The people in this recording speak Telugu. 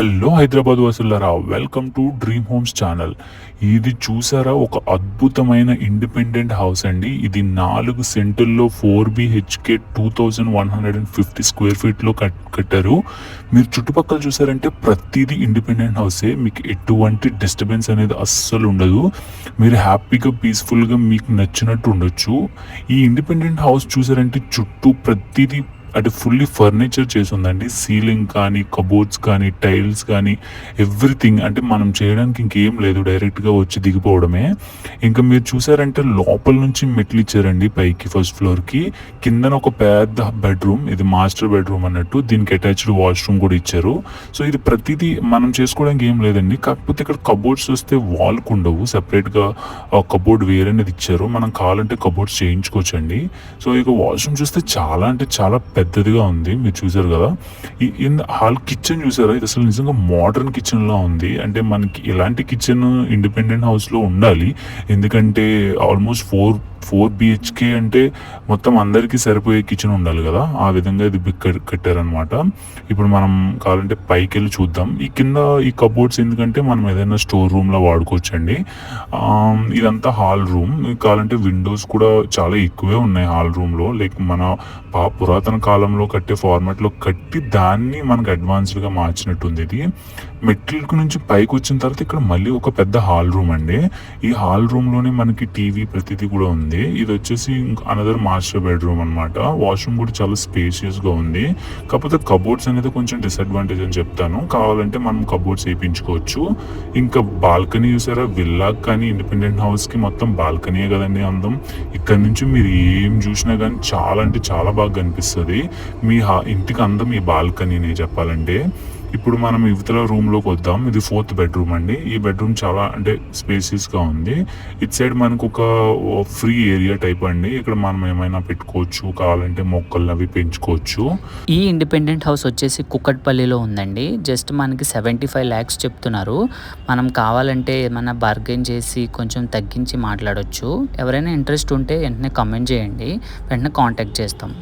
హలో హైదరాబాద్ వాసులారా, welcome to dream homes channel. ఇది చూసారా, ఒక అద్భుతమైన ఇండిపెండెంట్ హౌస్ అండి. ఇది 4 సెంటుల్లో 4 BHK 2150 స్క్వేర్ ఫీట్లో కట్టారు. మీరు చుట్టుపక్కల చూసారంటే ప్రతిదీ ఇండిపెండెంట్ హౌసే. మీకు ఎటువంటి డిస్టర్బెన్స్ అనేది అస్సలు ఉండదు. మీరు హ్యాపీగా పీస్ఫుల్గా మీకు నచ్చినట్టు ఉండొచ్చు. ఈ ఇండిపెండెంట్ హౌస్ చూసారంటే చుట్టూ ప్రతిదీ అంటే ఫుల్లీ ఫర్నిచర్ చేసి ఉందండి. సీలింగ్ కానీ, కబోర్డ్స్ కానీ, టైల్స్ కానీ, ఎవ్రీథింగ్. అంటే మనం చేయడానికి ఇంకేం లేదు, డైరెక్ట్గా వచ్చి దిగిపోవడమే. ఇంకా మీరు చూసారంటే లోపల నుంచి మెట్లు ఇచ్చారండి పైకి, ఫస్ట్ ఫ్లోర్కి. కిందన ఒక పెద్ద బెడ్రూమ్, ఇది మాస్టర్ బెడ్రూమ్ అన్నట్టు. దీనికి అటాచ్డ్ వాష్రూమ్ కూడా ఇచ్చారు. సో ఇది ప్రతిదీ మనం చేసుకోవడానికి ఏం లేదండి. కాకపోతే ఇక్కడ కబోర్డ్స్ వస్తే వాల్కి ఉండవు, సెపరేట్గా కబోర్డ్ వేరేది ఇచ్చారు. మనం కావాలంటే కబోర్డ్స్ చేయించుకోవచ్చండి. సో ఇక వాష్రూమ్ చూస్తే చాలా అంటే చాలా పెద్దదిగా ఉంది, మీరు చూసారు కదా. ఈ హాల్ కిచెన్ చూసారా, ఇది అసలు నిజంగా మోడర్న్ కిచెన్ లా ఉంది. అంటే మనకి ఇలాంటి కిచెన్ ఇండిపెండెంట్ హౌస్ లో ఉండాలి. ఎందుకంటే ఆల్మోస్ట్ 4 BHK అంటే మొత్తం అందరికీ సరిపోయే కిచెన్ ఉండాలి కదా, ఆ విధంగా ఇది కట్టారనమాట. ఇప్పుడు మనం కావాలంటే పైకి వెళ్ళి చూద్దాం. ఈ కింద ఈ కబోర్డ్స్ ఎందుకంటే మనం ఏదైనా స్టోర్ రూమ్ లా వాడుకోవచ్చండి. ఇదంతా హాల్ రూమ్. కావాలంటే విండోస్ కూడా చాలా ఎక్కువే ఉన్నాయి హాల్ రూమ్ లో. లైక్ మన పురాతన కాలంలో కట్టే ఫార్మాట్ లో కట్టి దాన్ని మనకు అడ్వాన్స్డ్ గా మార్చినట్టుంది. ఇది మెట్రిక్ నుంచి పైకి వచ్చిన తర్వాత ఇక్కడ మళ్ళీ ఒక పెద్ద హాల్ రూమ్ అండి. ఈ హాల్ రూమ్ లోనే మనకి టీవీ ప్రతిదీ కూడా ఉంది. ఇది వచ్చేసి అనదర్ మాస్టర్ బెడ్రూమ్ అనమాట. వాష్రూమ్ కూడా చాలా స్పేషియస్ గా ఉంది. కాకపోతే కబోర్డ్స్ అనేది కొంచెం డిసడ్వాంటేజ్ అని చెప్తాను. కావాలంటే మనం కబోర్డ్స్ వేయించుకోవచ్చు. ఇంకా బాల్కనీ చూసారా, విల్లా కానీ ఇండిపెండెంట్ హౌస్ కి మొత్తం బాల్కనీయే కదండి అందం. ఇక్కడ నుంచి మీరు ఏం చూసినా కానీ చాలా అంటే చాలా బాగా కనిపిస్తుంది. మీ ఇంటికి అందం ఈ బాల్కనీనే చెప్పాలంటే. ఇప్పుడు మనం యువతల రూమ్లోకి వద్దాం. ఇది 4th బెడ్రూమ్ అండి. ఈ బెడ్రూమ్ చాలా అంటే స్పేసియస్గా ఉంది. ఇట్ సైడ్ మనకు ఒక ఫ్రీ ఏరియా టైప్ అండి. ఇక్కడ మనం ఏమైనా పెట్టుకోవచ్చు, కావాలంటే మొక్కలు అవి పెంచుకోవచ్చు. ఈ ఇండిపెండెంట్ హౌస్ వచ్చేసి కుక్కట్పల్లిలో ఉందండి. జస్ట్ మనకి 75 lakhs చెప్తున్నారు. మనం కావాలంటే ఏమైనా బార్గెన్ చేసి కొంచెం తగ్గించి మాట్లాడొచ్చు. ఎవరైనా ఇంట్రెస్ట్ ఉంటే వెంటనే కమెంట్ చేయండి, వెంటనే కాంటాక్ట్ చేస్తాం.